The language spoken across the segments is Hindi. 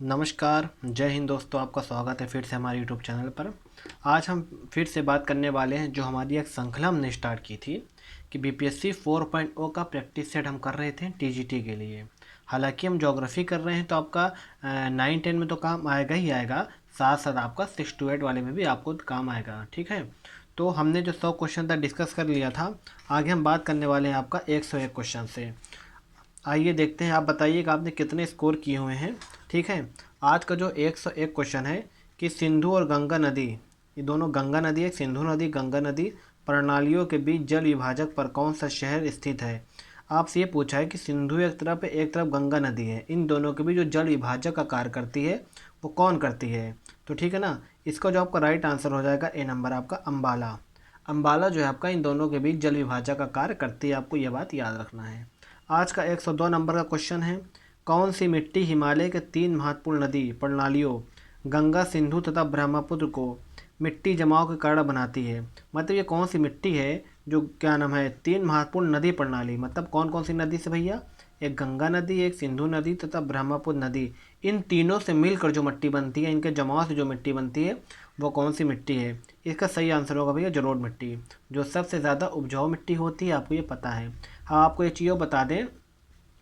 नमस्कार, जय हिंद दोस्तों। आपका स्वागत है फिर से हमारे यूट्यूब चैनल पर। आज हम फिर से बात करने वाले हैं जो हमारी एक श्रृंखला हमने स्टार्ट की थी कि बीपीएससी 4.0 का प्रैक्टिस सेट हम कर रहे थे टीजीटी के लिए। हालांकि हम ज्योग्राफी कर रहे हैं तो आपका 9-10 में तो काम आएगा ही आएगा, साथ साथ आपका 6 to 8 वाले में भी आपको काम आएगा। ठीक है, तो हमने जो 100 क्वेश्चन तक डिस्कस कर लिया था, आगे हम बात करने वाले हैं आपका 101 क्वेश्चन से। आइए देखते हैं, आप बताइएगा आपने कितने स्कोर किए हुए हैं। ठीक है, आज का जो 101 क्वेश्चन है कि सिंधु और गंगा नदी, ये दोनों गंगा नदी है, सिंधु नदी गंगा नदी प्रणालियों के बीच जल विभाजक पर कौन सा शहर स्थित है। आपसे ये पूछा है कि सिंधु एक तरफ है, एक तरफ गंगा नदी है, इन दोनों के बीच जो जल विभाजक का कार्य करती है वो कौन करती है। तो ठीक है ना, इसका जो आपका राइट आंसर हो जाएगा ए नंबर आपका अम्बाला। अम्बाला जो है आपका इन दोनों के बीच जल विभाजक का कार्य करती है, आपको यह बात याद रखना है। आज का 102 नंबर का क्वेश्चन है, कौन सी मिट्टी हिमालय के 3 महत्वपूर्ण नदी प्रणालियों गंगा, सिंधु तथा ब्रह्मपुत्र को मिट्टी जमाव के कारण बनाती है। मतलब ये कौन सी मिट्टी है जो क्या नाम है 3 महत्वपूर्ण नदी प्रणाली, मतलब कौन कौन सी नदी से भैया, एक गंगा नदी, एक सिंधु नदी तथा ब्रह्मपुत्र नदी, इन तीनों से मिलकर जो मिट्टी बनती है, इनके जमाव से जो मिट्टी बनती है वो कौन सी मिट्टी है। इसका सही आंसर होगा भैया जलोढ़ मिट्टी, जो सबसे ज़्यादा उपजाऊ मिट्टी होती है, आपको ये पता है। हाँ, आपको ये चीज़ बता दें,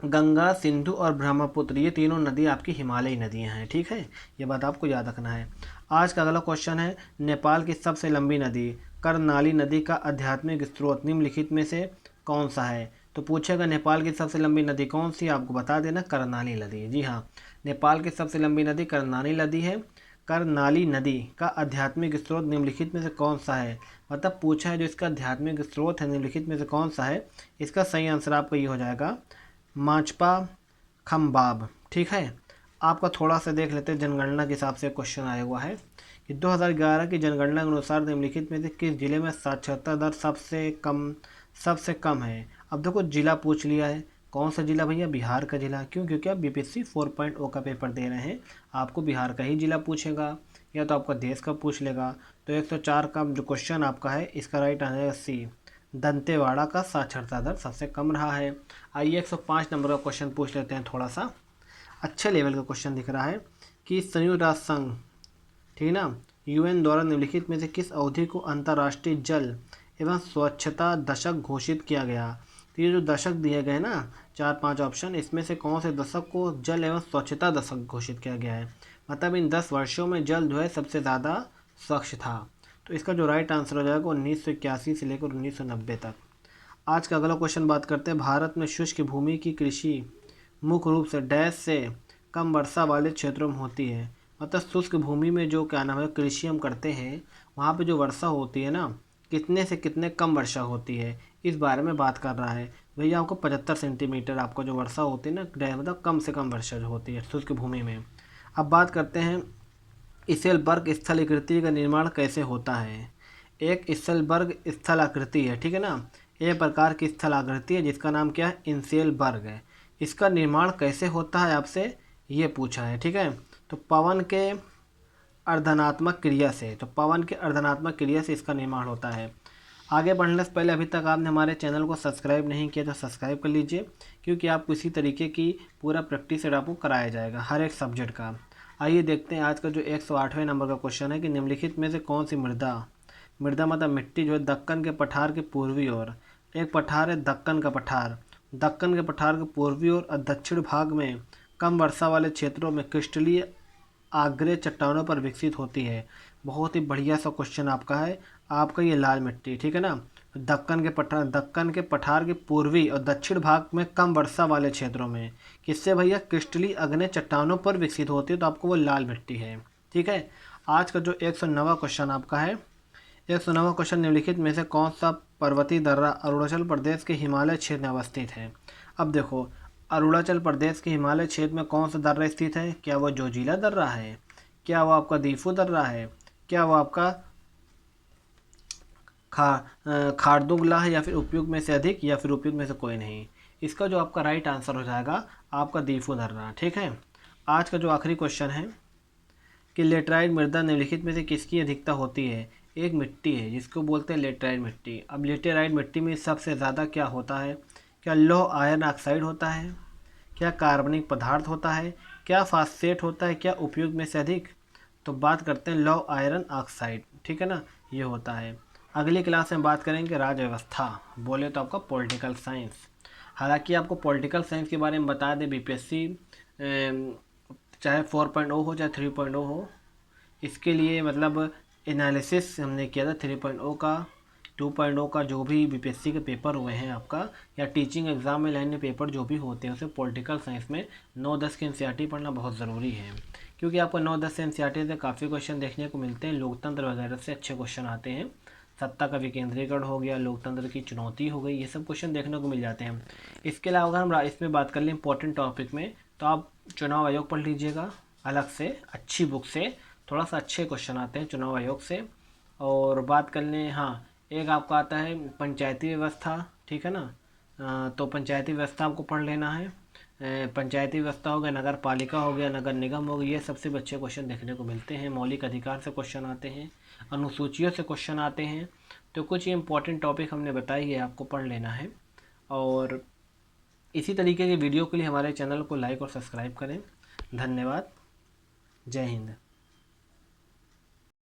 गंगा, सिंधु और ब्रह्मपुत्र ये तीनों नदी आपकी हिमालयी नदियाँ हैं। ठीक है, ये बात आपको याद रखना है। आज का अगला क्वेश्चन है, नेपाल की सबसे लंबी नदी कर्णाली नदी का आध्यात्मिक स्रोत निम्नलिखित में से कौन सा है। तो पूछेगा नेपाल की सबसे लंबी नदी कौन सी, आपको बता देना कर्णाली नदी। जी हाँ, नेपाल की सबसे लंबी नदी कर्णाली नदी है। कर्णाली नदी का आध्यात्मिक स्रोत निम्नलिखित में से कौन सा है, मतलब पूछा है जो इसका आध्यात्मिक स्रोत है निम्नलिखित में से कौन सा है। इसका सही आंसर आपका ये हो जाएगा माचपा खम्बाब। ठीक है, आपका थोड़ा सा देख लेते हैं, जनगणना के हिसाब से क्वेश्चन आया हुआ है कि 2011 की जनगणना के अनुसार निम्नलिखित में से किस जिले में साक्षरता दर सबसे कम है। अब देखो जिला पूछ लिया है, कौन सा जिला भैया, बिहार का जिला। क्यों, क्योंकि आप बीपीएससी 4.0 का पेपर दे रहे हैं, आपको बिहार का ही जिला पूछेगा या तो आपका देश का पूछ लेगा। तो 104 का जो क्वेश्चन आपका है इसका राइट आंसर है सी, दंतेवाड़ा का साक्षरता दर सबसे कम रहा है। आइए 105 नंबर का क्वेश्चन पूछ लेते हैं, थोड़ा सा अच्छे लेवल का क्वेश्चन दिख रहा है कि संयुक्त राष्ट्र संघ, ठीक है ना, यूएन द्वारा निम्नलिखित में से किस अवधि को अंतर्राष्ट्रीय जल एवं स्वच्छता दशक घोषित किया गया। तो ये जो दशक दिए गए ना 4-5 ऑप्शन, इसमें से कौन से दशक को जल एवं स्वच्छता दशक घोषित किया गया है। मतलब इन 10 वर्षों में जल जो है सबसे ज़्यादा स्वच्छ था। तो इसका जो राइट आंसर हो जाएगा 1981 से लेकर 1990 तक। आज का अगला क्वेश्चन बात करते हैं, भारत में शुष्क भूमि की कृषि मुख्य रूप से डैश से कम वर्षा वाले क्षेत्रों में होती है। मतलब शुष्क भूमि में जो क्या नाम है कृषि हम करते हैं, वहाँ पे जो वर्षा होती है ना, कितने से कितने कम वर्षा होती है, इस बारे में बात कर रहा है भैया। आपको 75 सेंटीमीटर आपको जो वर्षा होती है ना, मतलब कम से कम वर्षा जो होती है शुष्क भूमि में। अब बात करते हैं इसेलबर्ग स्थलाकृति का निर्माण कैसे होता है। एक इसेलबर्ग स्थलाकृति है, ठीक है ना, एक प्रकार की स्थलाकृति है जिसका नाम क्या है, इंसेलबर्ग है। इसका निर्माण कैसे होता है आपसे ये पूछा है। ठीक है, तो पवन के अर्धनात्मक क्रिया से, तो पवन के अर्धनात्मक क्रिया से इसका निर्माण होता है। आगे बढ़ने से पहले अभी तक आपने हमारे चैनल को सब्सक्राइब नहीं किया तो सब्सक्राइब कर लीजिए, क्योंकि आपको इसी तरीके की पूरा प्रैक्टिस सेट आपको कराया जाएगा हर एक सब्जेक्ट का। आइए देखते हैं आज का जो 108वें नंबर का क्वेश्चन है कि निम्नलिखित में से कौन सी मृदा, मृदा मतलब मिट्टी जो है दक्कन के पठार के पूर्वी ओर, एक पठार है दक्कन का पठार, दक्कन के पठार के पूर्वी ओर और दक्षिण भाग में कम वर्षा वाले क्षेत्रों में क्रिस्टलीय आग्नेय चट्टानों पर विकसित होती है। बहुत ही बढ़िया सा क्वेश्चन आपका है। आपका ये लाल मिट्टी, ठीक है ना, दक्कन के पठार के पूर्वी और दक्षिण भाग में कम वर्षा वाले क्षेत्रों में किससे भैया, क्रिस्टलीय आग्नेय चट्टानों पर विकसित होती है, तो आपको वो लाल मिट्टी है। ठीक है, आज का जो 109वां क्वेश्चन आपका है, 109वां क्वेश्चन निम्नलिखित में से कौन सा पर्वतीय दर्रा अरुणाचल प्रदेश के हिमालय क्षेत्र में अवस्थित है। अब देखो, अरुणाचल प्रदेश के हिमालय क्षेत्र में कौन सा दर्रा स्थित है, क्या वो जोजिला दर्रा है, क्या वो आपका दीफू दर्रा है, क्या वो आपका खारदुंगला है, या फिर उपयुक्त में से अधिक, या फिर उपयुक्त में से कोई नहीं। इसका जो आपका राइट आंसर हो जाएगा आपका दीफू दर्रा। ठीक है, आज का जो आखिरी क्वेश्चन है कि लेटराइट मृदा निम्नलिखित में से किसकी अधिकता होती है। एक मिट्टी है जिसको बोलते हैं लेटराइट मिट्टी। अब लेटराइट मिट्टी में सबसे ज़्यादा क्या होता है, क्या लौह आयरन ऑक्साइड होता है, क्या कार्बनिक पदार्थ होता है, क्या फास्फेट होता है, क्या उपयोग में से अधिक? तो बात करते हैं लौ आयरन ऑक्साइड, ठीक है ना, ये होता है। अगली क्लास में बात करेंगे राज व्यवस्था, बोले तो आपका पॉलिटिकल साइंस। हालांकि आपको पॉलिटिकल साइंस के बारे में बता दें, बीपीएससी चाहे 4.0 हो चाहे 3.0 हो, इसके लिए मतलब एनालिसिस हमने किया था 3.0 का, 2.0 का, जो भी बीपीएससी के पेपर हुए हैं आपका, या टीचिंग एग्जाम में लाइन में पेपर जो भी होते हैं, उसे पॉलिटिकल साइंस में 9-10 के एनसीईआरटी पढ़ना बहुत ज़रूरी है, क्योंकि आपको 9-10 से एनसीईआरटी से काफ़ी क्वेश्चन देखने को मिलते हैं। लोकतंत्र वगैरह से अच्छे क्वेश्चन आते हैं, सत्ता का विकेंद्रीकरण हो गया, लोकतंत्र की चुनौती हो गई, ये सब क्वेश्चन देखने को मिल जाते हैं। इसके अलावा अगर हम इसमें बात कर लें इंपॉर्टेंट टॉपिक में, तो आप चुनाव आयोग पढ़ लीजिएगा अलग से, अच्छी बुक से, थोड़ा सा अच्छे क्वेश्चन आते हैं चुनाव आयोग से। और बात कर लें, हाँ, एक आपका आता है पंचायती व्यवस्था, ठीक है ना, तो पंचायती व्यवस्था आपको पढ़ लेना है। पंचायती व्यवस्था हो गया, नगर पालिका हो गया, नगर निगम हो गया, ये सबसे अच्छे क्वेश्चन देखने को मिलते हैं। मौलिक अधिकार से क्वेश्चन आते हैं, अनुसूचियों से क्वेश्चन आते हैं। तो कुछ ये इंपॉर्टेंट टॉपिक हमने बताई है, आपको पढ़ लेना है। और इसी तरीके के वीडियो के लिए हमारे चैनल को लाइक और सब्सक्राइब करें। धन्यवाद। जय हिंद।